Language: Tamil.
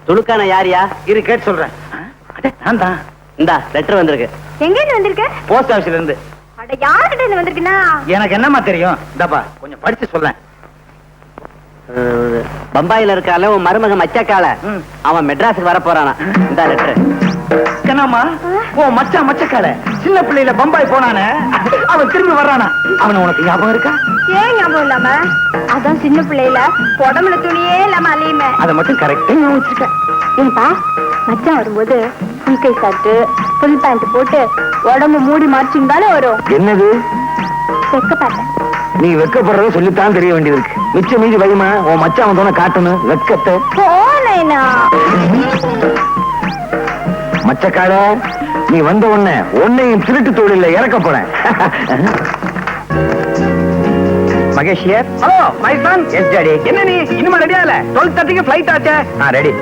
துணுக்கான யாரியா? இரு கேட்டு சொல்றேன். நான் தான். இந்தா லெட்டர் வந்திருக்கு. எங்க இருந்து வந்திருக்க? போஸ்ட் ஆபீஸ்ல இருந்து. அட யார்கிட்ட இருந்து வந்திருக்குன்னா? எனக்கு என்னமா தெரியும்? இந்தாப்பா கொஞ்சம் படிச்சு சொல்லேன். பம்பாயில இருக்கால உன் மருமக மச்சக்கால, அவன் மெட்ராஸுக்கு வர போறானா. இந்த லெட்டர். என்னம்மா? ஓ மச்சக்கால சின்ன பிள்ளையில பம்பாய் போனானே, அவன் திரும்பி வர்றானா? அவன் உனக்கு ஞாபகம் இருக்கா? ஏன் ஞாபகம் இல்லாம? அதான் சின்ன பிள்ளையில உடம்புல துணியே இல்லாம அலையுமே. அதை மட்டும் கரெக்டா ஞாபகம் வச்சிருக்கேன். ஏன்பா மச்சான் வரும்போது புல் கை ஷர்ட் புல் பேண்ட் போட்டு உடம்பு மூடி மார்ச்சிங் தானே வரும். என்னது வெக்க பார்த்தேன். நீ வெக்கப்படுறத சொல்லித்தான் தெரிய வேண்டியது இருக்கு. மிச்ச மீதி வைமா, உன் மச்சான் வந்தோன்னு காட்டணும் வெக்கத்தை. போனேனா மச்சக்கால, நீ வந்த உடனே உன்னையும் திருட்டு தொழில இறக்க போறேன். Mahesh here. Hello my son. Yes daddy. என்ன நீ இன்னும் ரெடியா இல்ல? 12:30க்கு ஃளைட் ஆச்சே. ரெடி.